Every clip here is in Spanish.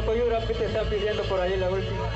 Coyura, ¿qué te están pidiendo por ahí la última?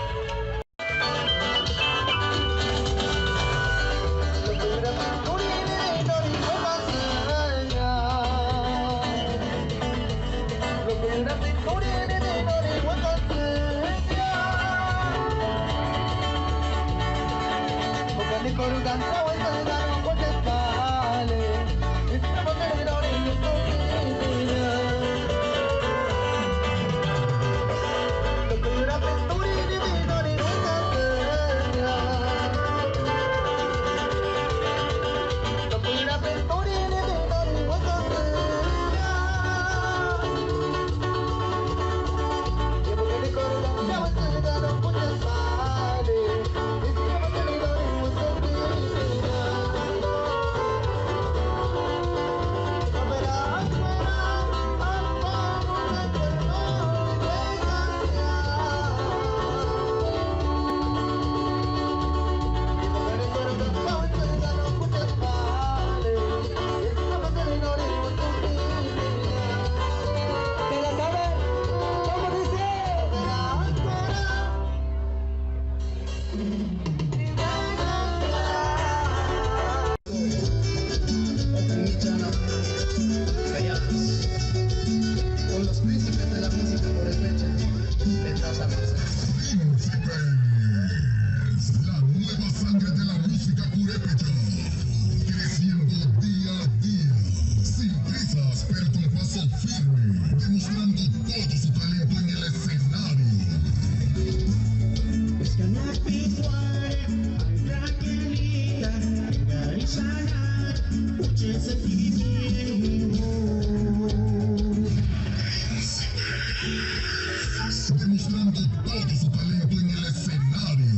Demostrando todo su talento en el escenario.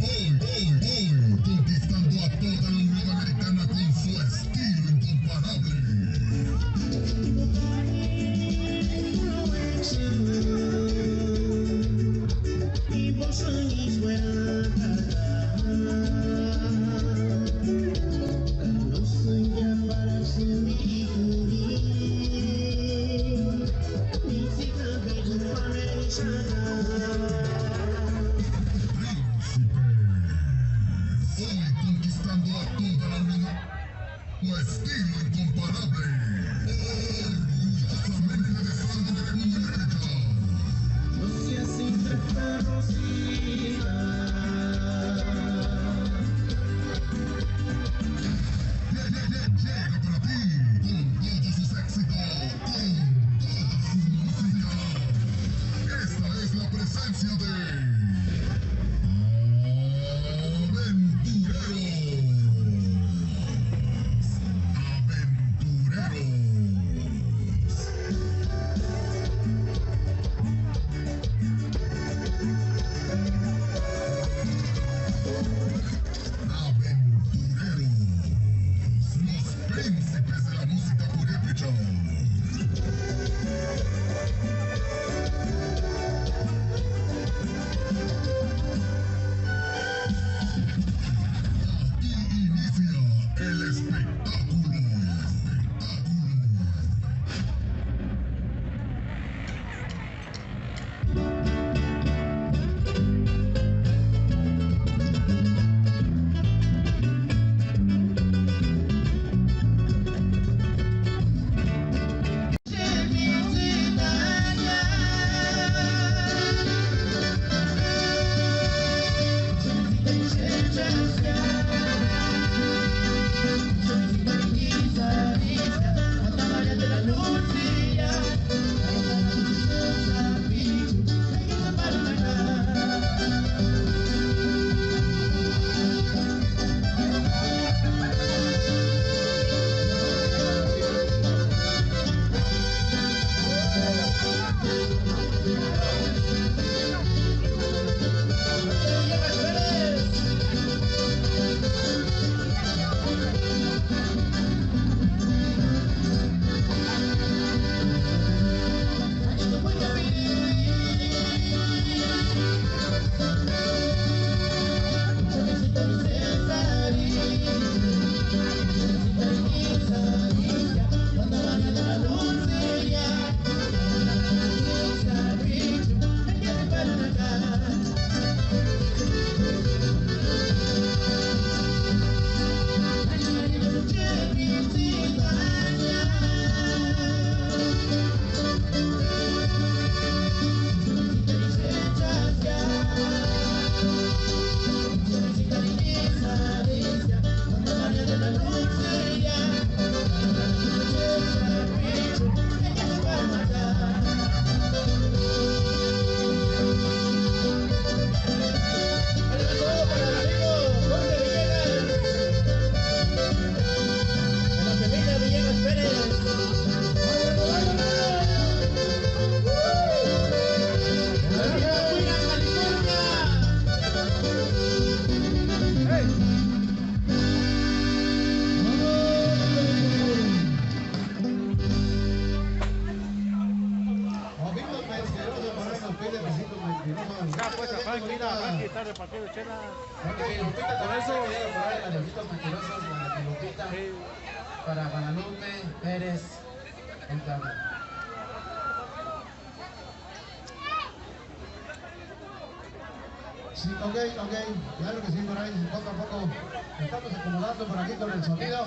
Hoy, conquistando a toda la Unión Americana con su estilo incomparable. Hoy conquistando a toda la Unión, su estilo incomparable. Orgullosamente de sangre pública. No seas siempre ferrosita. Llega para ti con todos sus éxitos, con toda su música. Esta es la presencia de príncipes de la música purépecha. Aquí inicia el espectáculo. Está repartiendo chela. Por eso voy a poner a Leoncitos Mentirosos con la Pilotita para Guadalupe Pérez Montana. Sí, ok, claro que sí, por ahí poco a poco estamos acomodando por aquí con el sonido.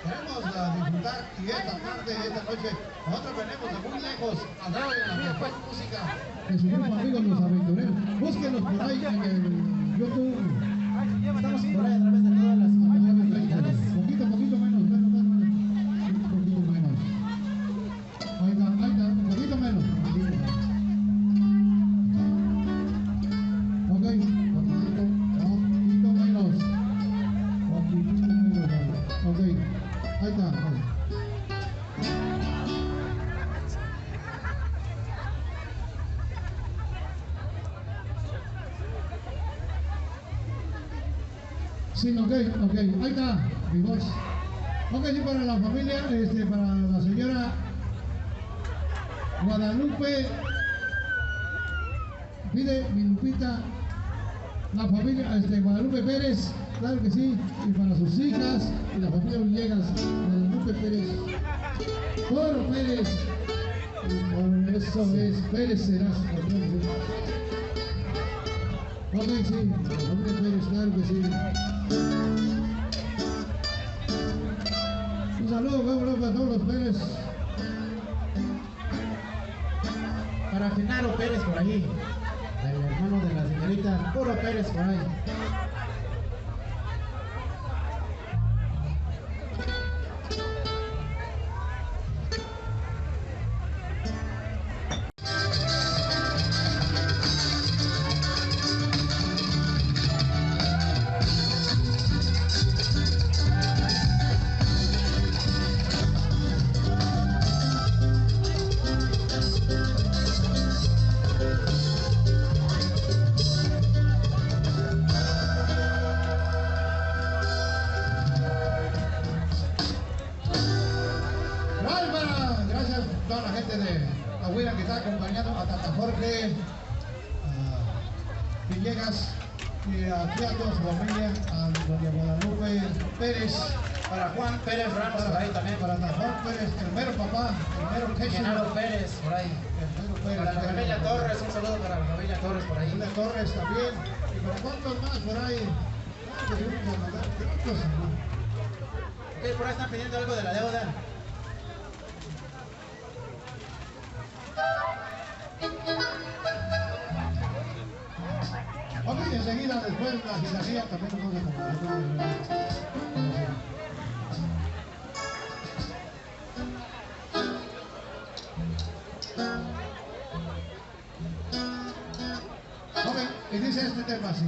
Queremos disfrutar y esta tarde, esta noche, nosotros venimos de muy lejos a darle la mejor música de su grupo amigos Los Aventureros. Búsquenos por ahí en el YouTube. Estamos por ahí a través de todas las plataformas digitales. Poquito menos, un poquito menos. Ahí está, un poquito menos. Ok, poquito menos. Ok, ahí está. Sí, ok, ahí está, mi voz. Ok, sí, para la familia, para la señora Guadalupe, pide mi Lupita, la familia Guadalupe Pérez, claro que sí, y para sus hijas y la familia Villegas, Guadalupe Pérez, Toro Pérez, y eso es, Pérez serás, ok, sí, la familia Pérez, claro que sí. Un saludo, vámonos para todos los Pérez. Para Genaro Pérez por ahí, el hermano de la señorita Puro Pérez por ahí. Gracias a toda la gente de Ahuila que está acompañando a Tata Jorge, a Villegas y aquí a toda su familia, a doña Guadalupe Pérez, Para Juan Pérez Ramos por ahí también. para Tata Jorge Pérez, el mero papá, el mero queso, Genaro Pérez por ahí. el mero Pérez, Para la familia Torres, un saludo para la familia Torres por ahí. Familia Torres también, y para cuántos más por ahí. Ok, por ahí están pidiendo algo de la deuda. Ok, enseguida después la gizaría también nos vamos a acomodar. Ok, y dice este tema así.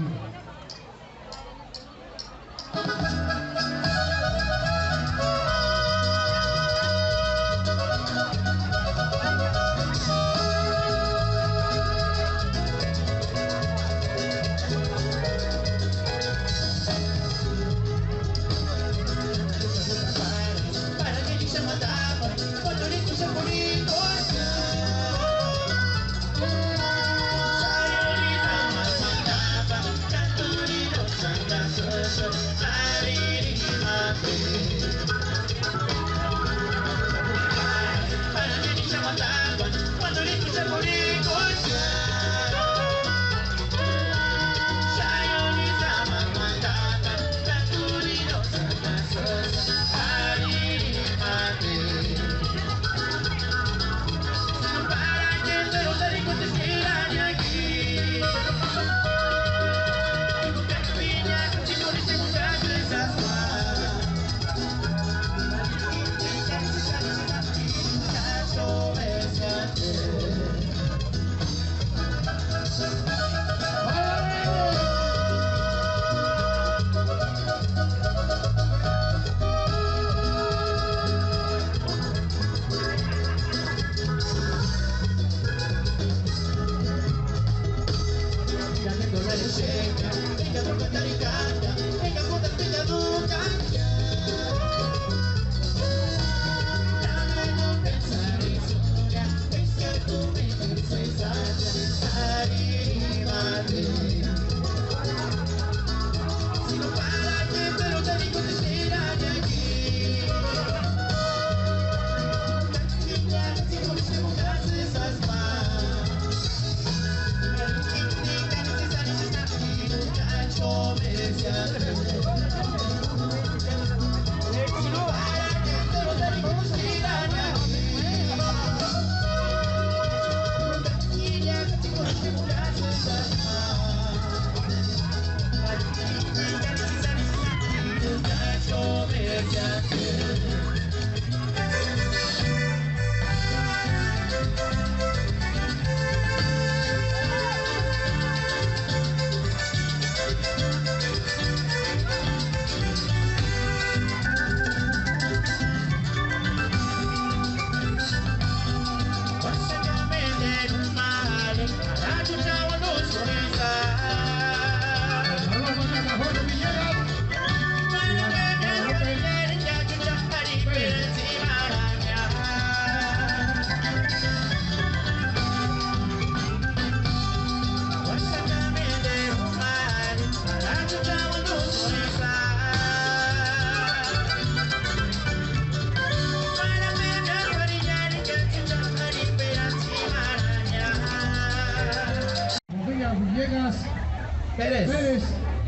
Pérez.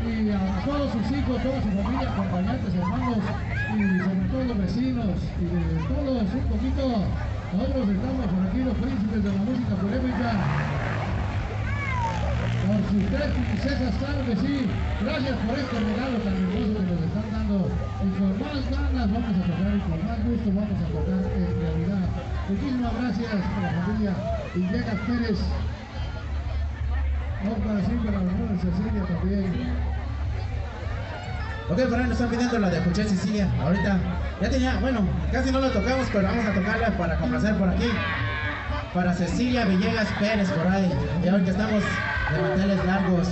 Y a todos sus hijos, toda su familia, acompañantes, hermanos y sobre todo vecinos y de todos un poquito. Nosotros estamos por aquí los príncipes de la música polémica. Por sus tres princesas, claro que sí. Gracias por este regalo tan hermoso que nos están dando. Y con más ganas vamos a tocar y con más gusto vamos a tocar en realidad. Muchísimas gracias a la familia Villegas Pérez. Vamos para siempre a la hermana Cecilia también. Ok, por ahí nos están pidiendo la de Juché Cecilia. Ahorita ya tenía, bueno, casi no la tocamos, pero vamos a tocarla para complacer por aquí. Para Cecilia Villegas Pérez por ahí. Ya ven que estamos de manteles largos.